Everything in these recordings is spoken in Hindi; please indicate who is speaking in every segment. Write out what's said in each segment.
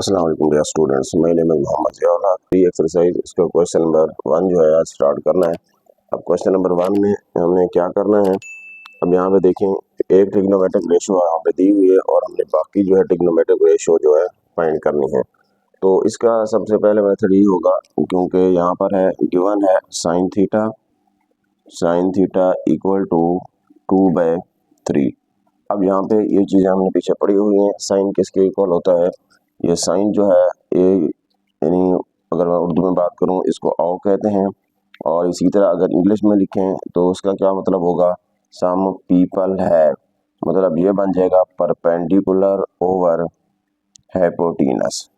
Speaker 1: अस्सलाम वालेकुम डियर स्टूडेंट्स, मेरे नेम है मोहम्मद ज़ियाउल्लाह। प्री एक्सरसाइज इसका क्वेश्चन नंबर 1 जो है आज स्टार्ट करना है। अब क्वेश्चन नंबर 1 में हमने क्या करना है, अब यहाँ पे देखें एक ट्रिग्नोमेट्रिक रेशो यहाँ पे दी हुई है और हमने बाकी जो है ट्रिग्नोमेट्रिक रेशो जो है फाइंड करनी है। तो इसका सबसे पहले मेथड ये होगा, क्योंकि यहाँ पर है गिवन है साइन थीटा इक्वल टू 2/3। अब यहाँ पे ये चीज़ें हमने पीछे पढ़ी हुई हैं। साइन किसके इक्वल होता है, ये साइन जो है ये यानी अगर मैं उर्दू में बात करूँ इसको औ कहते हैं, और इसी तरह अगर इंग्लिश में लिखें तो उसका क्या मतलब होगा, सम पीपल है, मतलब ये बन जाएगा perpendicular over hypotenuse.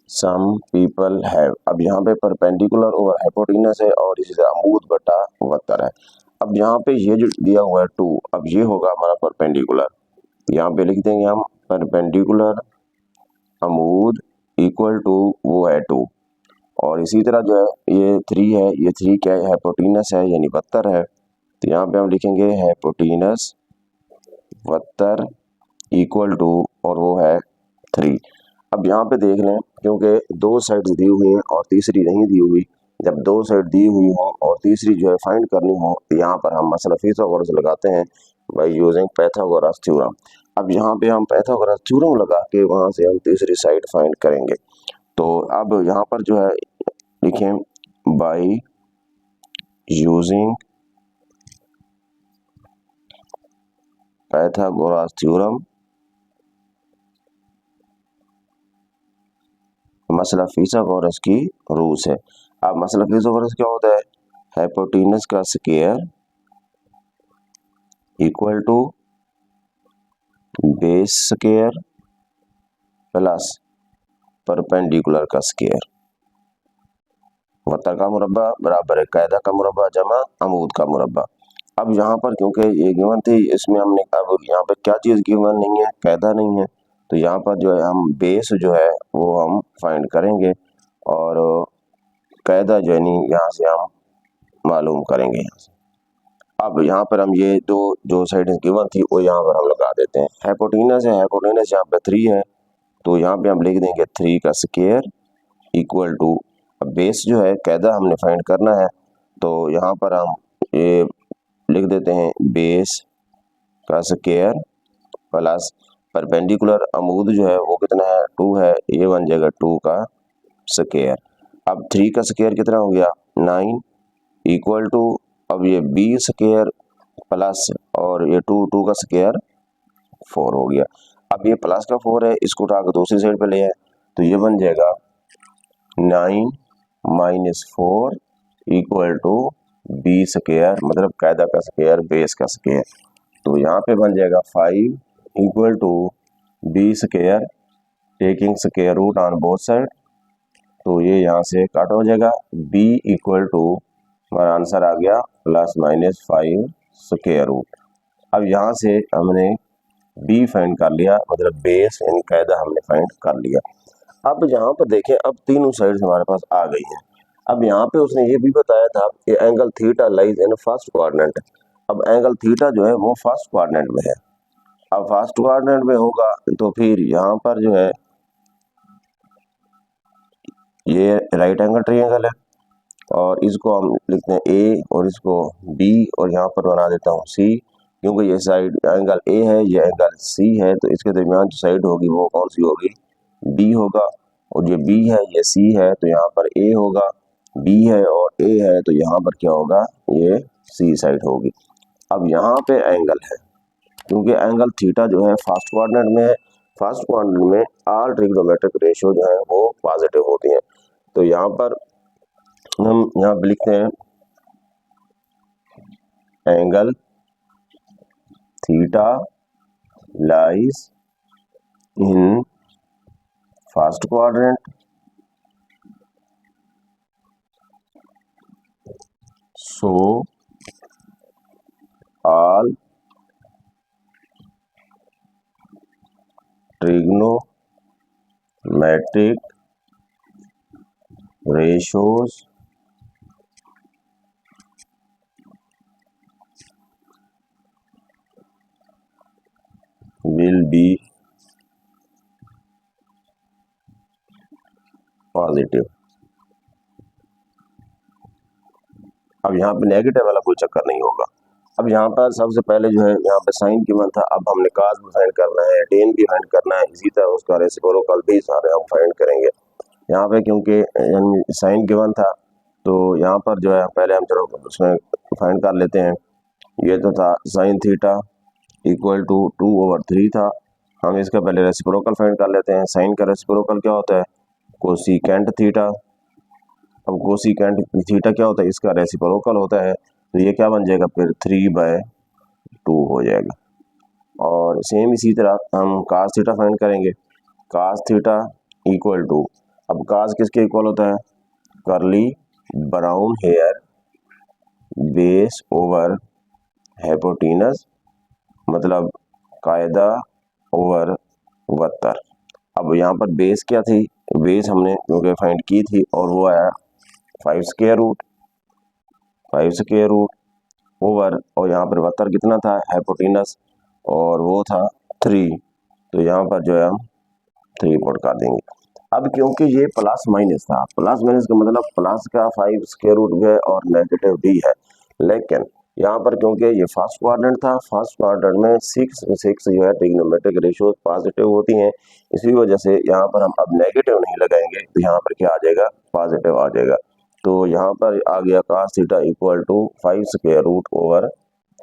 Speaker 1: Some people have, अब यहाँ पे परपेंडिकुलर ओवर हाइपोटेनस है और इसी तरह अमूद बटा वत्तर है। अब यहाँ पे ये जो दिया हुआ है 2, अब ये होगा हमारा परपेंडिकुलर, यहाँ पे लिख देंगे हम परपेंडिकुलर अमूद इक्वल टू वो है 2, और इसी तरह जो है ये 3 है, ये 3 क्या है, हाइपोटेनस है यानी वत्तर है, तो यहाँ पे हम लिखेंगे हाइपोटेनस वत्तर इक्वल टू और वो है 3। अब यहाँ पे देख लें, क्योंकि दो साइड्स दी हुई हैं और तीसरी नहीं दी हुई, जब दो साइड दी हुई हो और तीसरी जो है फाइंड करनी हो तो यहाँ पर हम मसला फिथागोरस लगाते हैं बाय यूजिंग पाइथागोरस थ्योरम। अब यहाँ पे हम पाइथागोरस थ्योरम लगा के वहाँ से हम तीसरी साइड फाइंड करेंगे। तो अब यहाँ पर जो है लिखें बाय यूजिंग पाइथागोरस थ्योरम, मसला फिथागोरस की रूल्स है। अब मसला फिथागोरस क्या होता है, हाइपोटेनस का square equal to base square plus perpendicular का स्क्वायर, वत्तर का मुरब्बा बराबर है कायदा का मुरब्बा जमा अमूद का मुरब्बा। अब यहाँ पर क्योंकि ये गिवन थी, इसमें हमने अब यहाँ पे क्या चीज़ गिवन नहीं है, कायदा नहीं है, तो यहाँ पर जो है हम बेस जो है वो हम फाइंड करेंगे और कायदा जो है नहीं यहाँ से हम मालूम करेंगे यहाँ से। अब यहाँ पर हम ये दो जो साइड गिवन थी वो यहाँ पर हम लगा देते हैं। हाइपोटेनस है, हाइपोटेनस यहाँ पे 3 है, तो यहाँ पे हम लिख देंगे 3 का स्क्वायर इक्वल टू, अब बेस जो है कायदा हमने फाइंड करना है, तो यहाँ पर हम ये लिख देते हैं बेस का स्क्वायर प्लस परपेंडिकुलर अमूद जो है वो कितना है 2 है, ये बन जाएगा 2 का स्क्वायर। अब 3 का स्क्वायर कितना हो गया 9 इक्वल टू, अब ये बी स्क्वायर प्लस और ये 2 का स्क्वायर 4 हो गया। अब ये प्लस का 4 है, इसको उठा कर दूसरी साइड पे ले आए तो ये बन जाएगा 9 minus 4 equal to b square, मतलब कायदा का स्क्वायर बेस का स्क्वायर, तो यहाँ पे बन जाएगा 5 equal to b square taking square root on both side, तो ये यहाँ से कट हो जाएगा, b इक्वल टू हमारा आंसर आ गया ±5 स्क्वायर रूट। अब यहाँ से हमने b फाइंड कर लिया, मतलब बेस यानी कायदा हमने फाइंड कर लिया। अब यहाँ पर देखें, अब तीनों साइड्स हमारे पास आ गई हैं। अब यहाँ पे उसने ये भी बताया था कि angle theta lies in first quadrant. अब एंगल थीटा जो है वो फर्स्ट क्वाड्रेंट में है। अब फर्स्ट क्वाड्रेंट में होगा तो फिर यहाँ पर जो है ये राइट एंगल ट्रायंगल है और इसको हम लिखते हैं ए और इसको बी और यहाँ पर बना देता हूँ सी, क्योंकि ये साइड एंगल ए है, ये एंगल सी है, तो इसके दरमियान जो साइड होगी वो कौन सी होगी, डी होगा, और ये बी है ये सी है तो यहाँ पर ए होगा, बी है और ए है तो यहाँ पर क्या होगा, ये सी साइड होगी। अब यहाँ पे एंगल है, क्योंकि एंगल थीटा जो है फर्स्ट क्वाड्रेंट में है, फर्स्ट क्वाड्रेंट में ऑल ट्रिग्नोमेट्रिक रेशियो जो है वो पॉजिटिव होती हैं, तो यहाँ पर हम यहाँ पे लिखते हैं angle theta lies in first quadrant so all trigonometric ratios will be positive. अब यहाँ पे नेगेटिव वाला कोई चक्कर नहीं होगा। अब यहाँ पर सबसे पहले जो है यहाँ पे साइन गिवन था, अब हमने काज भी फाइंड करना है, टेन भी फाइंड करना है, इसी तरह उसका रेसिप्रोकल भी सारे हम फाइंड करेंगे। यहाँ पे क्योंकि साइन गिवन था तो यहाँ पर जो है पहले हम चलो उसमें फाइंड कर लेते हैं। ये तो था साइन थीटा इक्वल टू 2/3 था। हम इसका पहले रेसिप्रोकल फाइंड कर लेते हैं। साइन का रेसिप्रोकल क्या होता है? Cosecant theta. अब कोसिकेंट थीटा क्या होता है? इसका रेसिप्रोकल होता है, तो ये क्या बन जाएगा फिर 3/2 हो जाएगा। और सेम इसी तरह हम कास थीटा फाइंड करेंगे। कास थीटा इक्वल टू, अब कास किसके इक्वल होता है? Curly brown hair base over hypotenuse, मतलब कायदा ओवर वत्तर। अब यहाँ पर बेस क्या थी? बेस हमने क्योंकि फाइंड की थी और वो आया 5 स्क्वायर रूट ओवर, और यहाँ पर वत्तर कितना था? हाइपोटेनस, और वो था 3। तो यहाँ पर जो है हम 3 पुट कर देंगे। अब क्योंकि ये प्लस माइनस था, प्लस माइनस का मतलब प्लस का 5 स्क्वायर रूट भी है और नेगेटिव भी है, लेकिन यहाँ पर क्योंकि ये फर्स्ट क्वाड्रेंट था, फर्स्ट क्वाड्रेंट में 6 जो है ट्रिग्नोमेट्रिक रेशियो पॉजिटिव होती हैं, इसी वजह से यहाँ पर हम अब नेगेटिव नहीं लगाएंगे, तो यहाँ पर क्या आ जाएगा? पॉजिटिव आ जाएगा। तो यहाँ पर आ गया cos theta equal to 5 square root over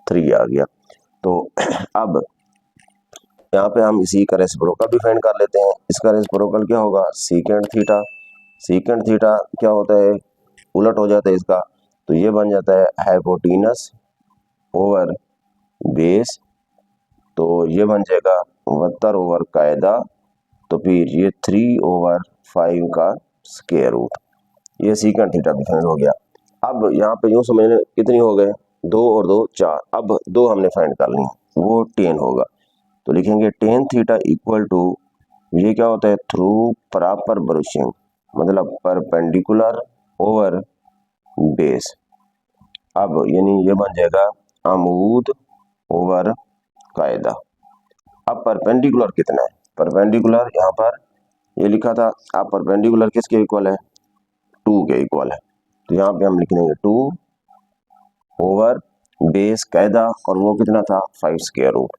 Speaker 1: 3 आ गया। तो अब यहाँ पे हम इसी का रेसिप्रोकल भी फाइंड कर लेते हैं। इसका रेसिप्रोकल क्या होगा? Secant theta. सीकेंट थीटा क्या होता है? उलट हो जाता है इसका, तो ये बन जाता है हाइपोटेनस ओवर बेस, तो ये बन जाएगा वत्तर ओवर कायदा, तो फिर ये 3/5 का स्क्वायर रूट। ये सीकेंट थीटा भी फाइंड हो गया। अब यहाँ पे यूँ समझने कितनी हो गए? 2 और 2 4। अब 2 हमने फाइंड कर ली, वो 10 होगा, तो लिखेंगे टेन थीटा इक्वल टू, ये क्या होता है? थ्रू प्रॉपर ब्रशिंग, मतलब परपेंडिकुलर ओवर बेस। अब यानी ये बन जाएगा अमूद ओवर कायदा। अब परपेंडिकुलर कितना है? परपेंडिकुलर यहाँ पर ये लिखा था, अब परपेंडिकुलर किसके इक्वल है? 2 के इक्वल है, तो यहाँ पे हम लिख देंगे 2 ओवर बेस कायदा, और वो कितना था? 5 स्क्वायर रूट,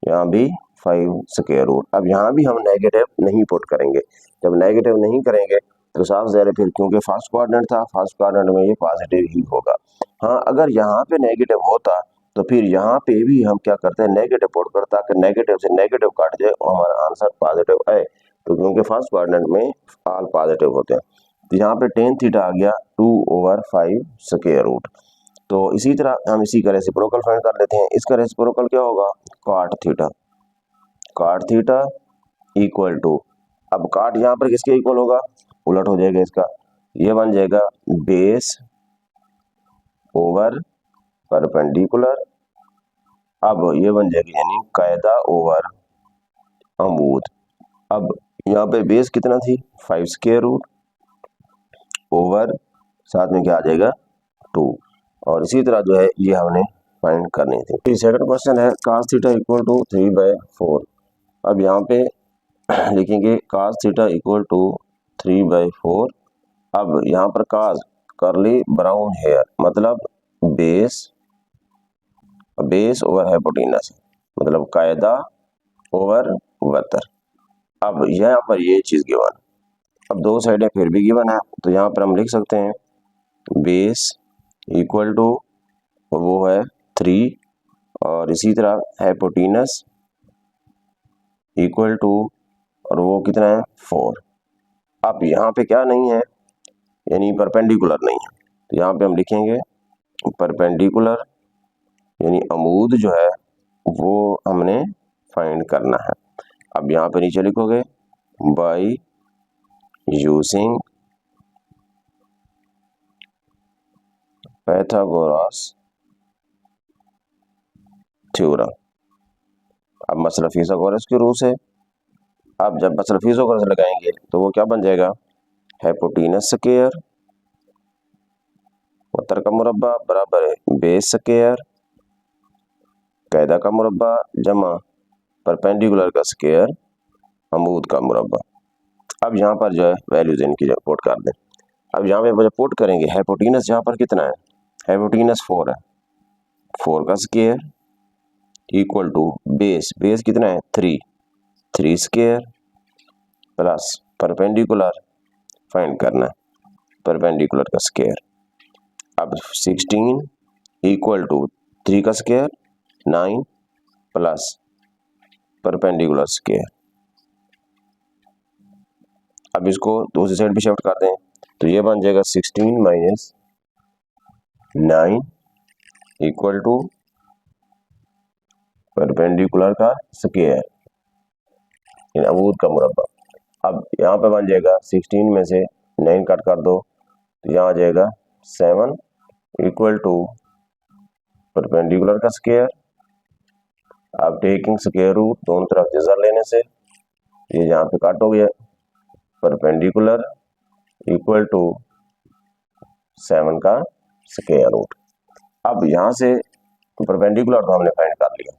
Speaker 1: यहाँ भी 5 स्क्वायर रूट। अब यहाँ भी हम नेगेटिव नहीं पुट करेंगे। जब नेगेटिव नहीं करेंगे तो साफ ज़ाहिर है फिर, क्योंकि फर्स्ट क्वाड्रेंट था, फर्स्ट क्वाड्रेंट में ये पॉजिटिव ही होगा। हाँ, अगर यहाँ पे नेगेटिव होता तो फिर यहाँ पे भी हम क्या करते हैं? नेगेटिव पुट करते, ताकि नेगेटिव से नेगेटिव काट जाए और हमारा आंसर पॉजिटिव आए। तो क्योंकि फर्स्ट क्वाड्रेंट में ऑल पॉजिटिव होते हैं, तो यहाँ पे टेन थीटा आ गया 2/5 स्क्वायर रूट। तो इसी तरह हम इसी का रेसिप्रोकल फाइंड कर लेते हैं। इसका रेसिप्रोकल क्या होगा? Cot theta. Cot theta equal to, अब कॉट यहाँ पर किसके इक्वल होगा? उलट हो जाएगा इसका, ये बन जाएगा बेस ओवर परपेंडिकुलर। अब ये बन जाएगी यानी कायदा ओवर अमूद। अब यहाँ पे बेस कितना थी? 5 स्क्वायर रूट ओवर, साथ में क्या आ जाएगा? 2। और इसी तरह जो है ये हमने फाइंड करनी थी। सेकंड क्वेश्चन है cos थीटा इक्वल टू 3/4। अब यहाँ पे लिखेंगे cos थीटा इक्वल टू 3/4। अब यहाँ पर cos कर्ली ब्राउन हेयर, मतलब बेस ओवर हाइपोटेनस, मतलब कायदा ओवर वत्तर। अब यहाँ पर ये चीज गिवन, अब दो साइडें फिर भी गिवन है, तो यहाँ पर हम लिख सकते हैं बेस इक्वल टू, और वो है 3, और इसी तरह हाइपोटेनस इक्वल टू, और वो कितना है? 4। अब यहाँ पे क्या नहीं है? यानी परपेंडिकुलर नहीं है, तो यहाँ पे हम लिखेंगे परपेंडिकुलर, यानी अमूद जो है वो हमने फाइंड करना है। अब यहाँ पे नीचे लिखोगे बाय यूजिंग पाइथागोरस थ्योरम। अब मसला फिथागोरस के रूल से, अब जब मसला फिथागोरस लगाएंगे तो वो क्या बन जाएगा? हाइपोटेनस स्क्वायर वत्तर का मुरब्बा बराबर है बेस स्क्वायर कायदा का मुरब्बा जमा परपेंडिकुलर का स्क्वायर अमूद का मुरब्बा। अब यहाँ पर जो है वैल्यूज इनकी जो पुट कर दें। अब यहाँ पे जब पुट करेंगे हाइपोटेनस यहाँ पर कितना है, हाइपोटेनस 4 है, 4 का square equal to base, base कितना है 3, 3 स्क्वायर प्लस परपेंडिकुलर फाइंड करना है, परपेंडिकुलर का स्क्वायर। अब 16 इक्वल टू 3 का स्क्वायर 9 प्लस परपेंडिकुलर स्क्वायर। अब इसको दूसरी साइड भी शिफ्ट कर दें तो ये बन जाएगा 16 माइनस 9 इक्वल टू परपेंडिकुलर का स्क्वायर, अमूद का मुरब्बा। अब यहाँ पे बन जाएगा 16 में से 9 कट कर दो तो यहाँ आ जाएगा 7 इक्वल टू परपेंडिकुलर का स्क्वायर। अब टेकिंग स्क्वायर रूट दोनों तरफ जज़र लेने से ये यहाँ पे कट हो गया, परपेंडिकुलर इक्वल टू 7 का स्क्वायर रूट। अब यहाँ से परपेंडिकुलर तो हमने फाइंड कर लिया,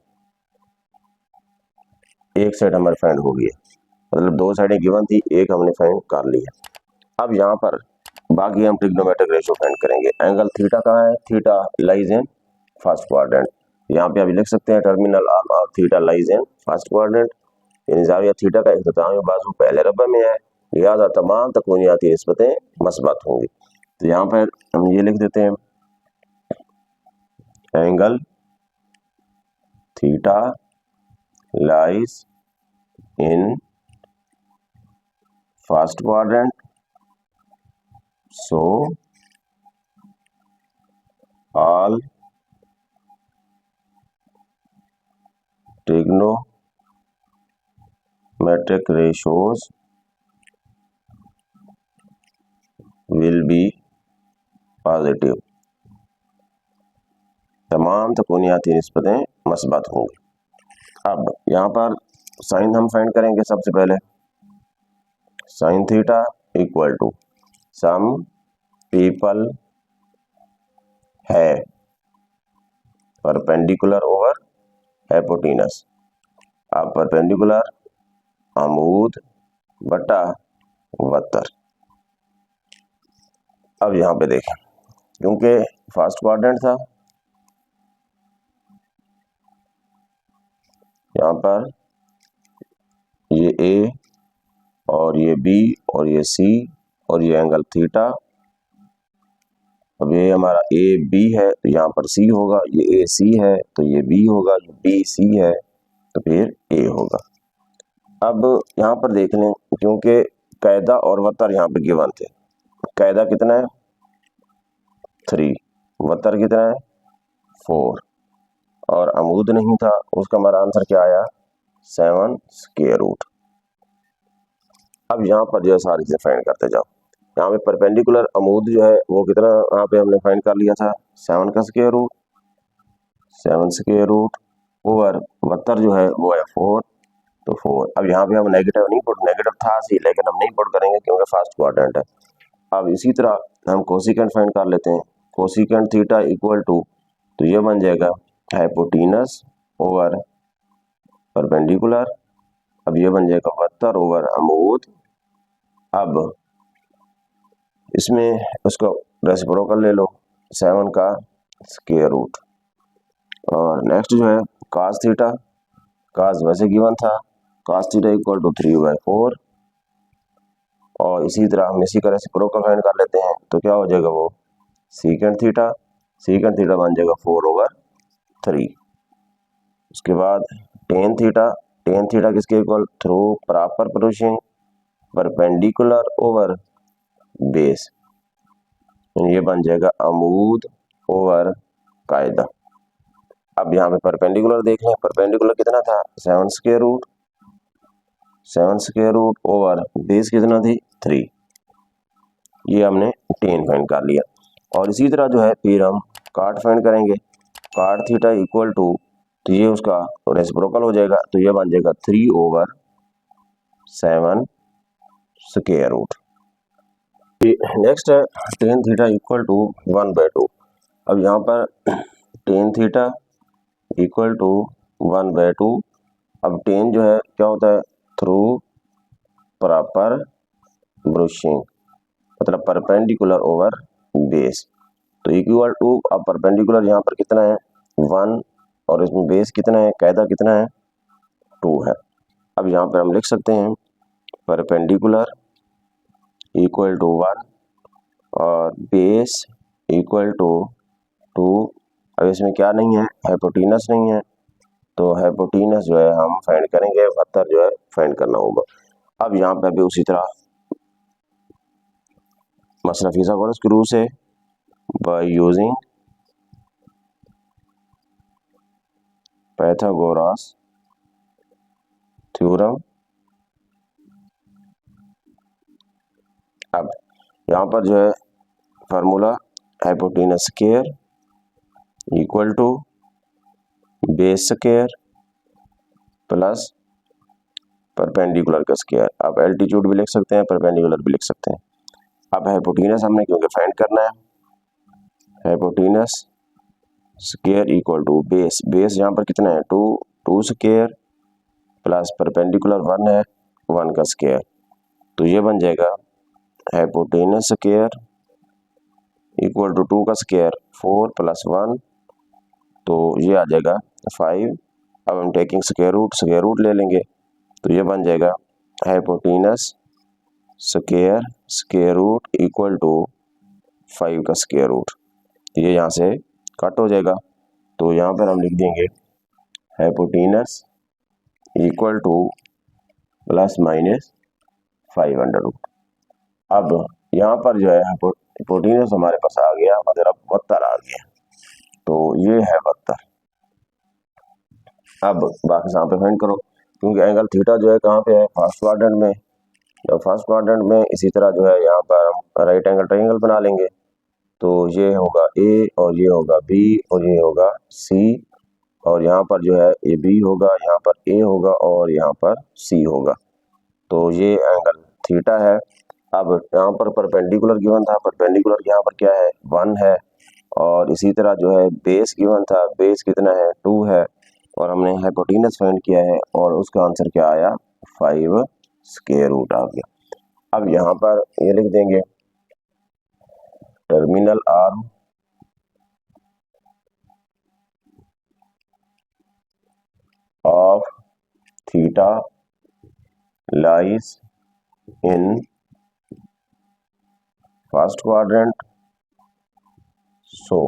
Speaker 1: एक साइड हमारे फाइंड हो गई, मतलब दो साइडें गिवन थी, एक हमने फाइंड कर लिया। अब यहाँ पर बाकी हम ट्रिग्नोमेट्रिक रेशियो फाइंड करेंगे। एंगल थीटा कहाँ है, theta lies in first quadrant, यहाँ पे अभी लिख सकते हैं terminal arm of theta lies in first quadrant, यानी ज़ाविया थीटा का इख्तितामी बाजू पहले रब्बे में है, लिहाजा तमाम तकूनियाती निस्बतें मस्बत होंगी। तो यहाँ पर हम ये लिख देते हैं angle theta lies in first quadrant, so all trigonometric ratios will be positive, तमाम तकूनियाती निस्बतें मस्बत होंगी। अब यहाँ पर साइन हम फाइंड करेंगे, सबसे पहले sine theta equal to some people है परपेंडिकुलर ओवर हाइपोटेनस। अब परपेंडिकुलर अमूद बटा वत्तर। अब यहाँ पे देखें, क्योंकि फर्स्ट क्वाड्रेंट था, यहाँ पर ये ए और ये बी और ये सी और ये एंगल थीटा। अब ये हमारा ए बी है तो यहाँ पर सी होगा, ये ए सी है तो ये बी होगा, ये बी सी है तो फिर ए होगा। अब यहाँ पर देख लें, क्योंकि कायदा और वतर यहाँ पे गिवन थे, कायदा कितना है 3, वतर कितना है 4 और अमूद नहीं था, उसका हमारा आंसर क्या आया 7 स्क्वायर रूट। अब यहाँ पर जो है सारी चीजें फाइंड करते जाओ। यहाँ पे परपेंडिकुलर अमूद जो है वो कितना यहाँ पे हमने फाइंड कर लिया था 7 का square root, 7 square root over वत्तर जो है वो है 4, तो 4। अब यहाँ पे हम नेगेटिव नहीं पुट, नेगेटिव था सी लेकिन हम नहीं पुट करेंगे क्योंकि फर्स्ट क्वाड्रेंट है। अब इसी तरह हम कोसिकेंट फाइंड कर लेते हैं, कोसिकेंट थीटा इक्वल टू, तो ये बन जाएगा हाइपोटेनस ओवर परपेंडिकुलर, अब ये बन जाएगा वत्तर ओवर अमूद। अब इसमें उसको रेसिप्रोकल ले लो 7 का स्क्वायर रूट, और नेक्स्ट जो है कास थीटा, कास वैसे गिवन था, कास थीटा इक्वल टू 3/4, और इसी तरह हम इसी का रेसिप्रोकल फाइंड कर लेते हैं तो क्या हो जाएगा वो सीकेंट थीटा, सीकेंट थीटा बन जाएगा 4/3। उसके बाद टेन थीटा, टेन थीटा किसके equal, through proper projection perpendicular over base, ये बन जाएगा अमूद ओवर कायदा। अब यहाँ पे परपेंडिकुलर देख लें, परपेंडिकुलर कितना था 7 square root, 7 square root over base कितना थी 3, ये हमने टेन फाइंड कर लिया। और इसी तरह जो है फिर हम काट फाइंड करेंगे, काट थीटा इक्वल टू, तो ये उसका रेसिप्रोकल हो जाएगा, तो ये बन जाएगा 3/7 स्क्वायर रूट। नेक्स्ट है टेन थीटा इक्वल टू 1/2। अब यहाँ पर टेन थीटा इक्वल टू 1/2, अब टेन जो है क्या होता है थ्रू प्रॉपर ब्रुशिंग मतलब परपेंडिकुलर ओवर बेस। तो इक्वल टू, अब परपेंडिकुलर यहाँ पर कितना है 1 और इसमें बेस कितना है, कायदा कितना है 2 है। अब यहाँ पर हम लिख सकते हैं परपेंडिकुलर इक्वल टू 1 और बेस इक्वल टू 2। अब इसमें क्या नहीं है, हाइपोटेनस नहीं है, तो हाइपोटेनस जो है हम फाइंड करेंगे, 72 जो है फाइंड करना होगा। अब यहाँ पे भी उसी तरह मसला फिथागोरस के रूल से बाय यूजिंग पाइथागोरस थ्योरम। अब यहाँ पर जो है formula hypotenuse square equal to base square plus perpendicular का स्क्वायर। आप एल्टीट्यूड भी लिख सकते हैं, परपेंडिकुलर भी लिख सकते हैं। अब हाइपोटेनस हमने क्योंकि फाइंड करना है, hypotenuse square equal to base, base यहाँ पर कितना है 2, 2 स्क्वायर प्लस परपेंडिकुलर 1 है, 1 का स्क्वायर। तो ये बन जाएगा हाइपोटेनस स्क्वायर इक्वल टू 2 का स्क्वायर 4 प्लस 1, तो ये आ जाएगा 5। अब हम टेकिंग स्क्वायर रूट ले लेंगे, तो ये बन जाएगा hypotenuse square square root equal to 5 का स्क्वायर रूट। ये यहाँ से कट हो जाएगा, तो यहाँ पर हम लिख देंगे hypotenuse equal to plus minus 5 under root. अब यहाँ पर जो है हाइपोटेनस हमारे पास आ गया, मतलब 72 आ गया, तो ये है 72। अब बाकी यहाँ पे फाइंड करो, क्योंकि एंगल थीटा जो है कहाँ पे है फर्स्ट क्वाड्रेंट में, तो फर्स्ट क्वाड्रेंट में इसी तरह जो है यहाँ पर हम राइट एंगल ट्रायंगल बना लेंगे। तो ये होगा ए और ये होगा बी और ये होगा सी, और यहाँ पर जो है ए बी होगा, यहाँ पर ए होगा और यहाँ पर सी होगा। तो ये एंगल थीटा है। अब यहाँ पर परपेंडिकुलर गिवन था, परपेंडिकुलर यहाँ पर क्या है 1 है, और इसी तरह जो है बेस गिवन था, बेस कितना है 2 है, और हमने हाइपोटेनस फाइंड किया है और उसका आंसर क्या आया 5 स्क्वायर रूट आ गया। अब यहाँ पर ये लिख देंगे terminal arm of theta lies in first quadrant, so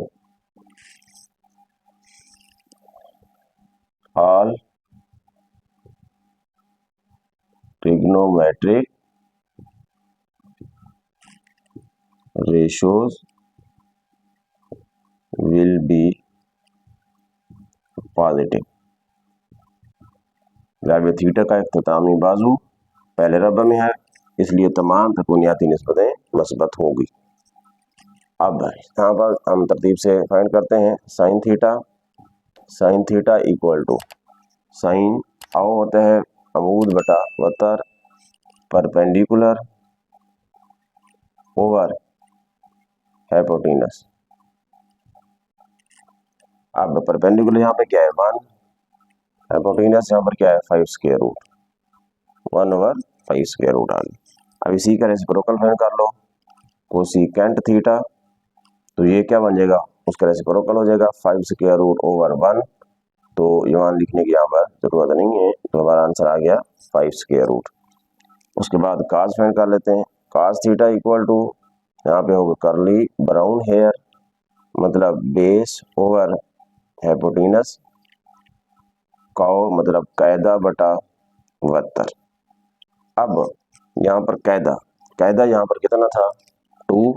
Speaker 1: all trigonometric ratios will be positive। जब थीटा का इख्तितामी बाजू पहले रबा में है, इसलिए तमाम त्रिकोणीयती निस्बतें मस्बत होगी। अब यहाँ पर हम तरतीब से फाइंड करते हैं sine theta. Sine theta equal to sine आओ होता है अमूद बटा वतर परपेंडिकुलर ओवर हाइपोटेनस। अब परपेंडिकुलर यहाँ पे क्या है 1, हाइपोटेनस यहाँ पर क्या है 5 square root, 1 over 5 square root आ गया। अब इसी का रेसिप्रोकल फाइंड कर लो, कोसेकेंट थीटा, तो ये क्या बन जाएगा उसका रेसिप्रोकल हो जाएगा 5 स्क्वायर रूट ओवर 1, तो यहाँ लिखने की यहाँ पर जरूरत नहीं है, तो हमारा आंसर आ गया 5 स्क्वायर रूट। उसके बाद काज फाइंड कर लेते हैं, काज थीटा इक्वल टू यहाँ पे होगा करली ब्राउन हेयर, मतलब बेस ओवर हाइपोटेनस, काओ मतलब कायदा बटा 72। अब यहाँ पर कायदा यहाँ पर कितना था 2,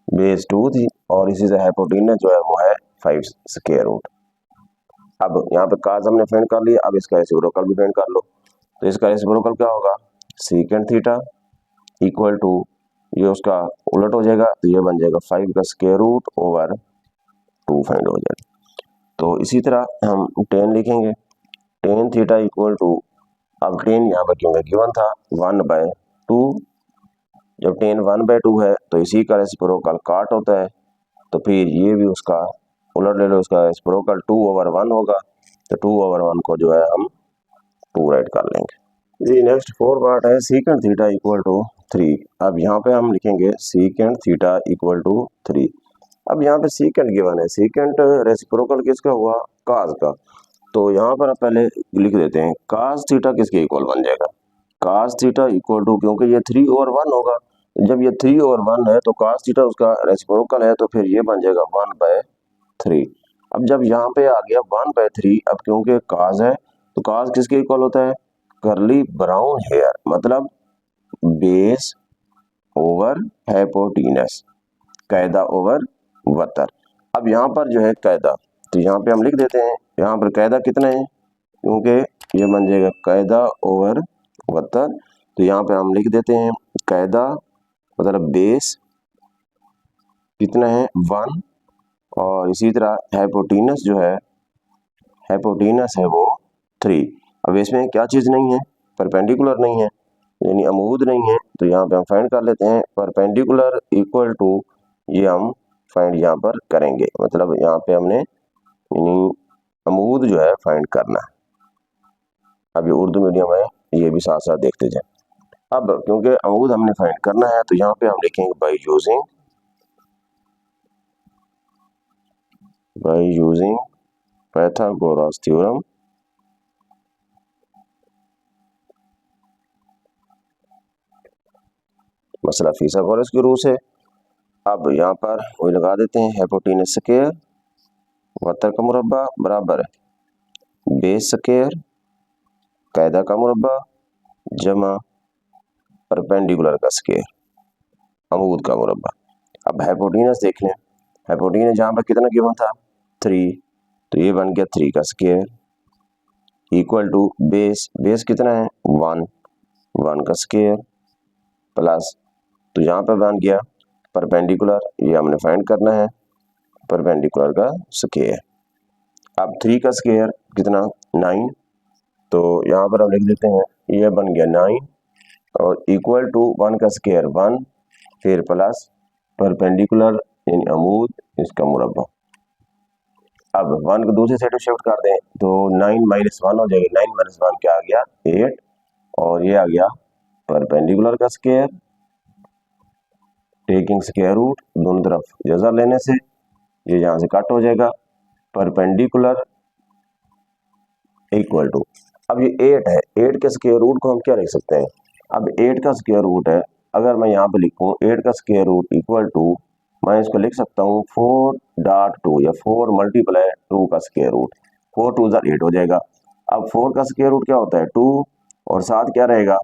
Speaker 1: बेस 2 थी, और इसी से हाइपोटेनस जो है वो है 5 स्क्वायर रूट। अब यहाँ पे काज हमने फाइंड कर लिया, अब इसका रेसिप्रोकल भी फाइंड कर लो, तो इसका रेसिप्रोकल क्या होगा सेकेंड थीटा इक्वल टू, ये उसका उलट हो जाएगा, तो ये बन जाएगा 5 का स्क्वायर रूट ओवर 2 फाइंड हो जाएगा। तो इसी तरह हम टेन लिखेंगे, टेन थीटा इक्वल टू, अब टेन यहाँ पर क्योंकि गिवन था 1/2, जब टेन 1/2 है तो इसी का रेसिप्रोकल काट होता है, तो फिर ये भी उसका उलट ले लो, उसका रेसिप्रोकल 2/1 होगा, तो 2/1 को जो है हम 2 राइट कर लेंगे। जी नेक्स्ट फोर पार्ट है सीकेंट थीटा इक्वल टू 3। अब यहाँ पे हम लिखेंगे सीकेंट थीटा इक्वल टू 3। अब यहाँ पे सीकेंट गिवन है, सीकेंट रेसिप्रोकल किसका हुआ, काज का। तो यहाँ पर आप पहले लिख देते हैं काज थीटा किसके इक्वल बन जाएगा, काज थीटा इक्वल टू, क्योंकि ये 3/1 होगा, जब ये 3/1 है तो काज थीटा उसका रेसिप्रोकल है, तो फिर ये बन जाएगा 1/3। अब जब यहाँ पे आ गया 1/3, अब क्योंकि काज है तो काज किसके इक्वल होता है, करली ब्राउन हेयर, मतलब बेस ओवर हाइपोटेन्यूस, कायदा ओवर वतर। अब यहाँ पर जो है कायदा, तो यहाँ पे हम लिख देते हैं, यहाँ पर कायदा कितना है, क्योंकि ये बन जाएगा कायदा ओवर वतर, तो यहाँ पे हम लिख देते हैं कायदा मतलब बेस कितना है 1, और इसी तरह हाइपोटेन्यूस जो है, हाइपोटेन्यूस है वो 3। अब इसमें क्या चीज़ नहीं है, परपेंडिकुलर नहीं है, यानी अमूद नहीं है, तो यहाँ पे हम फाइंड कर लेते हैं परपेंडिकुलर इक्वल टू, ये हम फाइंड यहाँ पर करेंगे, मतलब यहाँ पे हमने यानी अमूद जो है फाइंड करना है। अब ये उर्दू मीडियम है, ये भी साथ साथ देखते जाए। अब क्योंकि अमूद हमने फाइंड करना है, तो यहाँ पे हम लिखेंगे बाय यूजिंग पाइथागोरस थ्योरम, मसला फिसागोरस के रूल से। अब यहाँ पर वही लगा देते हैं, हाइपोटेन्यूस स्क्वायर वतर का मुरब्बा बराबर है बेस स्क्वायर कायदा का मुरब्बा जमा परपेंडिकुलर का स्क्वायर अमूद का मुरब्बा। अब हाइपोटेन्यूस देख लें, हाइपोटेन्यूस जहाँ पर कितना गिवन था 3, तो ये बन गया 3 का square equal to base, base कितना है 1 का स्क्वायर प्लस, तो यहाँ पर बन गया परपेंडिकुलर, ये हमने फाइंड करना है परपेंडिकुलर का स्क्वायर। अब 3 का स्क्वायर कितना 9, तो यहाँ पर हम लिख देते हैं ये बन गया 9 और इक्वल टू 1 का स्क्वायर 1, फिर प्लस परपेंडिकुलर यानी अमूद इसका मुरब्बा। अब 1 को दूसरी साइड शिफ्ट कर दें तो 9 - 1 हो जाएगी, 9 - 1 क्या आ गया 8, और ये आ गया परपेंडिकुलर का स्क्वायर टेकिंग स्क्वायर रूट, दोनों तरफ जज़र लेने से ये यहाँ से कट हो जाएगा परपेंडिकुलर इक्वल टू। अब ये 8 है, 8 के स्क्वायर रूट को हम क्या लिख सकते हैं, अब 8 का स्क्वायर रूट है, अगर मैं यहाँ पे लिखूँ 8 का स्क्वायर रूट इक्वल टू, मैं इसको लिख सकता हूँ 4.2 या 4 × 2 का स्क्वायर रूट, 4 × 2 = 8 हो जाएगा। अब 4 का स्क्वायर रूट क्या होता है 2, और साथ क्या रहेगा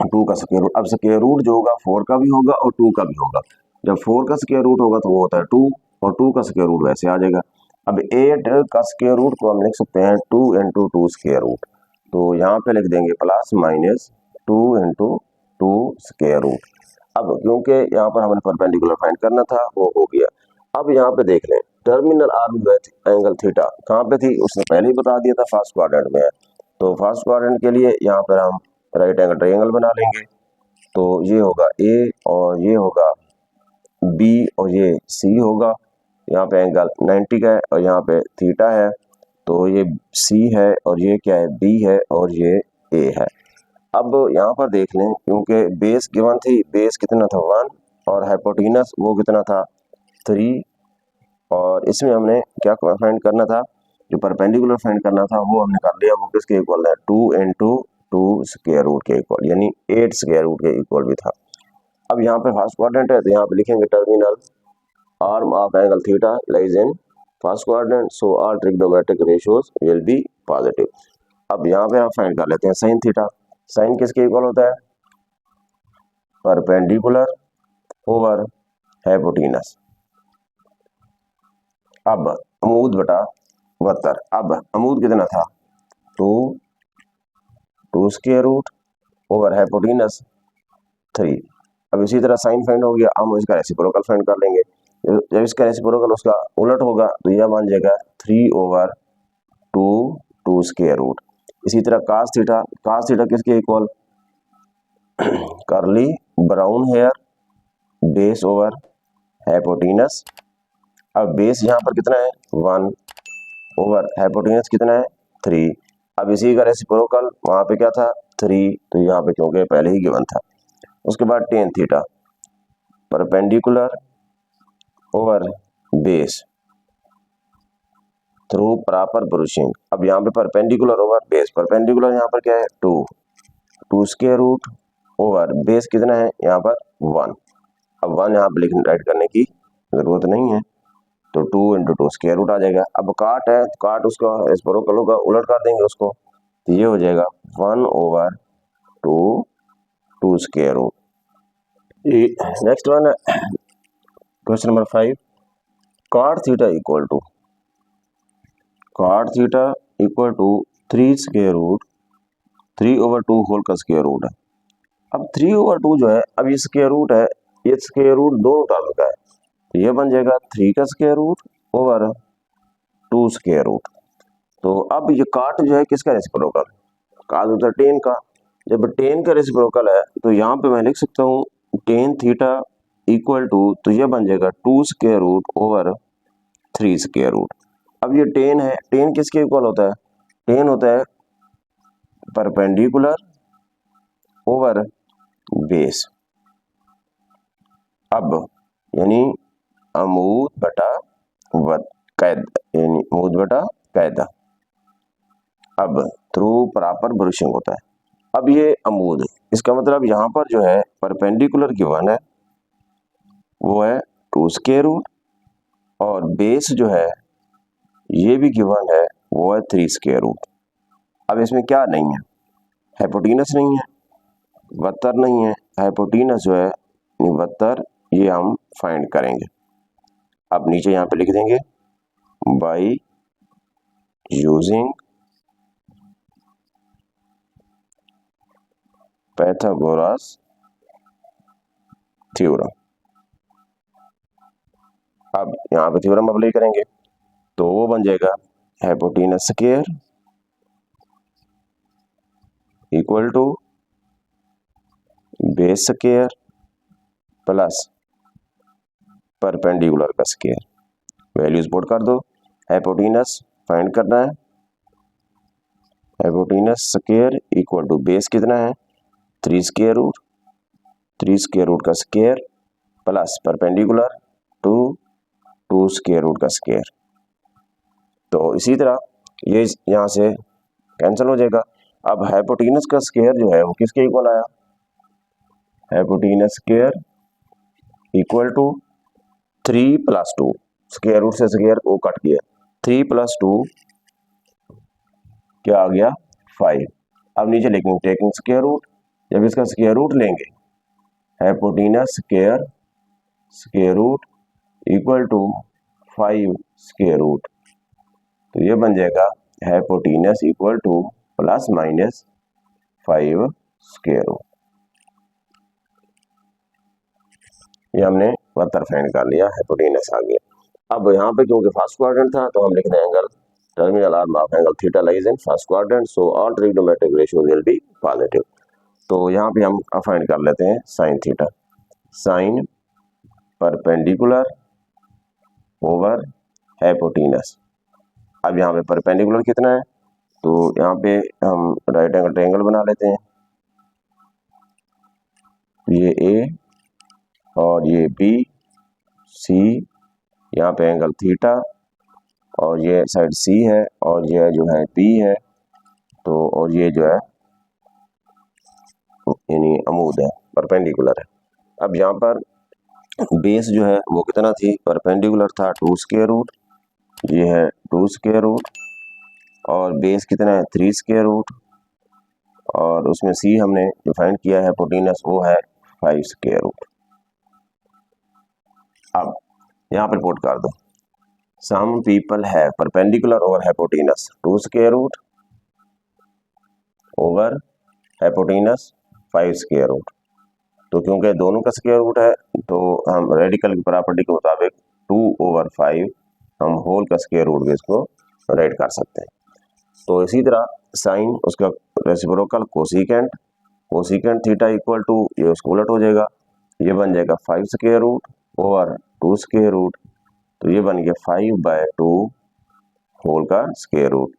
Speaker 1: 2 का स्क्वायर रूट। अब स्क्वायर रूट जो होगा 4 का भी होगा और 2 का भी होगा, जब 4 का स्क्वायर रूट होगा तो वो होता है 2, और 2 का स्क्वायर रूट वैसे आ जाएगा। अब 8 का स्क्वायर रूट को हम लिख सकते हैं 2 × 2 स्क्वायर रूट, तो यहाँ पे लिख देंगे प्लस माइनस 2 × 2 स्क्वायर रूट। अब क्योंकि यहाँ पर हमने परपेंडिकुलर फाइंड करना था वो हो गया। अब यहाँ पे देख लें टर्मिनल आर्म जो है एंगल थीटा कहाँ पे थी, उसने पहले ही बता दिया था फर्स्ट क्वाड्रेंट में है, तो फर्स्ट क्वाड्रेंट के लिए यहाँ पर हम राइट एंगल ट्रायंगल बना लेंगे, तो ये होगा ए और ये होगा बी और ये सी होगा, यहाँ पे एंगल 90 का है और यहाँ पे थीटा है, तो ये सी है और ये क्या है बी है और ये ए है। अब यहाँ पर देख लें क्योंकि बेस गिवन थी, बेस कितना था 1 और हाइपोटेन्यूस वो कितना था 3, और इसमें हमने क्या फाइंड करना था, जो परपेंडिकुलर फाइंड करना था वो हमने कर लिया, वो किसके इक्वल है 2 × 2 स्क्वायर रूट के इक्वल, यानी 8 स्क्वायर रूट के इक्वल भी था। अब यहाँ पे फर्स्ट क्वाड्रेंट है तो यहाँ पे लिखेंगे terminal arm of angle theta lies in first quadrant, so all trigonometric ratios will be positive. अब यहाँ पे हम फाइंड कर लेते हैं साइन थीटा, साइन किसके इक्वल होता है परपेंडिकुलर ओवर हाइपोटेन्यूस। अब अमूद बटा वतर, अब अमूद कितना था 2 स्क्वायर रूट ओवर हाइपोटेन्यूस 3। अब इसी तरह साइन फाइंड हो गया, हम इसका रेसिप्रोकल फाइंड कर लेंगे, जब इसका रेसिप्रोकल उसका उलट होगा तो यह बन जाएगा 3/2 2 स्क्वायर रूट। इसी तरह कास थीटा किसके equal curly brown hair base over hypotenuse. अब बेस यहाँ पर कितना है 1 ओवर हाइपोटेन्यूस कितना है 3। अब इसी का रेसिप्रोकल वहाँ पे क्या था 3, तो यहाँ पे क्योंकि पहले ही गिवन था। उसके बाद tan theta perpendicular over base through proper brushing. अब यहाँ पे परपेंडिकुलर ओवर बेस, परपेंडिकुलर यहाँ पर क्या है 2 स्क्वायर रूट ओवर बेस कितना है यहाँ पर 1। अब 1 यहाँ पे राइट करने की जरूरत नहीं है, तो 2 × 2 स्क्वायर रूट आ जाएगा। अब काट है तो काट उसका रेसिप्रोकल होगा, उलट कर देंगे उसको, तो ये हो जाएगा 1/2 2 स्क्वायर रूट। नेक्स्ट वन है question number 5, cot theta equal to 3 square root 3/2 whole का स्क्वायर रूट है। अब 3/2 जो है, अब ये स्क्वायर रूट है, ये स्क्वायर रूट दोनों तरफ का है, तो ये बन जाएगा 3 का square root over 2 square root. तो अब ये काट जो है किसका रेसिप्रोकल, काट होता है टेन का। जब टेन का रेसिप्रोकल है तो यहाँ पे मैं लिख सकता हूँ टेन थीटा इक्वल टू, तो ये बन जाएगा 2 square root over 3 square root. अब ये टेन है, टेन किसके इक्वल होता है, टेन होता है परपेंडिकुलर ओवर बेस। अब यानी अमूद बटा कैद, यानी अमूद बटा कैदा। अब थ्रू प्रॉपर ब्रूशिंग होता है। अब ये अमूद, इसका मतलब यहाँ पर जो है परपेंडिकुलर गिवन है वो है 2 स्क्वायर रूट, और बेस जो है ये भी गिवन है वो है 3 स्क्वायर रूट। अब इसमें क्या नहीं है, हाइपोटेनस नहीं है, वत्तर नहीं है, हाइपोटेनस जो है वत्तर, ये हम फाइंड करेंगे। अब नीचे यहाँ पे लिख देंगे बाय यूजिंग पाइथागोरस थ्योरम। अब यहाँ पे थ्योरम अप्लाई करेंगे तो वो बन जाएगा hypotenuse square equal to base square plus perpendicular का स्क्वायर। वैल्यूज पुट कर दो, हाइपोटेनस फाइंड करना है, hypotenuse square equal to base कितना है 3 स्क्वायर रूट, 3 स्क्वायर रूट का square plus perpendicular 2 square root का स्क्वायर। तो इसी तरह ये यहाँ से कैंसिल हो जाएगा। अब हाइपोटेनस का स्क्वायर जो है वो किसके इक्वल आया, hypotenuse square equal to 3 + 2, square root से स्क्वायर को कट किया, 3 + 2 क्या आ गया 5। अब नीचे लिखेंगे टेकिंग स्क्वायर रूट, जब इसका स्क्वायर रूट लेंगे hypotenuse square root equal to 5 square root, तो ये बन जाएगा hypotenuse equal to ±5 square root. ये हमने वत्तर फाइंड कर लिया, हाइपोटेनस आ गया। अब यहाँ पे क्योंकि फर्स्ट क्वाड्रेंट था तो हम लिख दें angle terminal arm of angle theta lies in first quadrant, so all trigonometric ratio will be positive. तो यहाँ पे हम फाइंड कर लेते हैं sine theta, sine perpendicular over hypotenuse. अब यहाँ पे परपेंडिकुलर कितना है, तो यहाँ पे हम राइट एंगल ट्रायंगल बना लेते हैं, ये ए और ये बी सी, यहाँ पे एंगल थीटा, और ये साइड सी है और ये जो है बी है, तो और ये जो है यानी अमूद है, परपेंडिकुलर है। अब यहाँ पर बेस जो है वो कितना थी, परपेंडिकुलर था 2 स्क्वायर रूट, ये है 2 स्क्वायर रूट, और बेस कितना है 3 स्क्वायर रूट, और उसमें सी हमने डिफाइन किया है हाइपोटेनस वो है 5 स्क्वायर रूट। अब यहाँ पर पुट कर दो, सम पीपल है perpendicular over hypotenuse 2 square root over hypotenuse 5 square root. तो क्योंकि दोनों का स्क्वायर रूट है तो हम रेडिकल की प्रॉपर्टी के मुताबिक 2/5 हम होल का स्क्वायर रूट भी इसको राइट कर सकते हैं। तो इसी तरह साइन उसका reciprocal cosecant, cosecant theta equal to, ये उसको उलट हो जाएगा, ये बन जाएगा 5 square root over 2 square root, तो ये बन गया 5/2 होल का स्क्वायर रूट।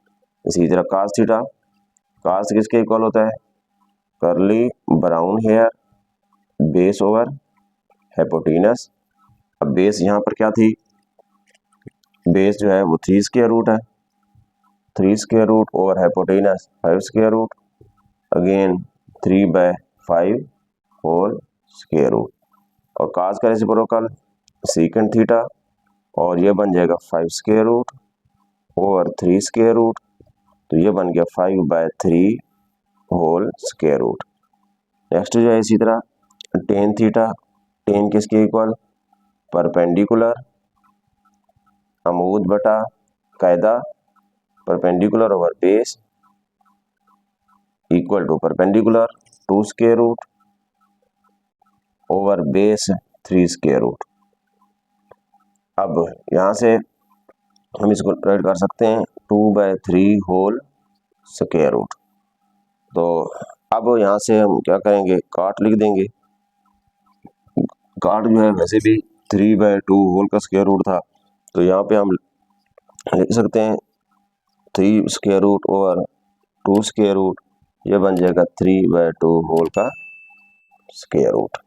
Speaker 1: इसी तरह कास थीटा, कास किसके इक्वल होता है curly brown hair, base over hypotenuse. अब बेस यहाँ पर क्या थी, बेस जो है वो 3 स्क्वायर रूट है, 3 square root over hypotenuse 5 square root, again 3/5 whole square root, और काज का रेसिप्रोकल सीकेंट थीटा, और ये बन जाएगा 5 square root over 3 square root, तो ये बन गया 5/3 होल स्क्वायर रूट। नेक्स्ट जो है इसी तरह टेन थीटा, टेन किसके इक्वल, परपेंडिकुलर अमूद बटा कायदा, perpendicular over base equal to perpendicular 2 square root over base 3 square root. अब यहाँ से हम इसको राइट कर सकते हैं 2/3 होल स्क्वायर रूट। तो अब यहाँ से हम क्या करेंगे, काट लिख देंगे। काट जो है वैसे भी 3/2 होल का स्क्वायर रूट था, तो यहाँ पे हम लिख सकते हैं 3 square root over 2 square root, ये बन जाएगा 3/2 होल का स्क्वायर रूट।